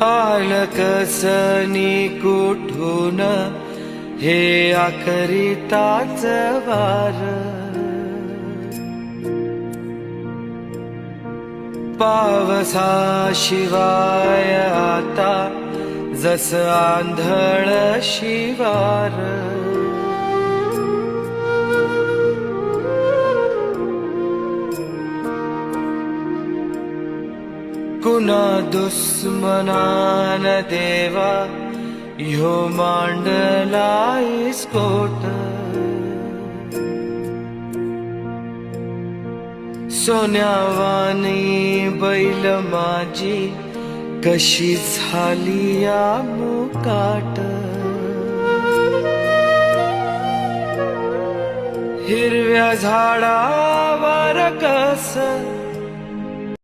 आलं कसनी कुठून हे आकरिताच वार, पावसाशिवाय आता जस आंधळ शिवार, कुणा दुश्मनान देवा ह्यो मांडला स्फोट, सोन्यावानी बैल माझी कशी झाली या मुकाट, हिरव्या झाडावर कस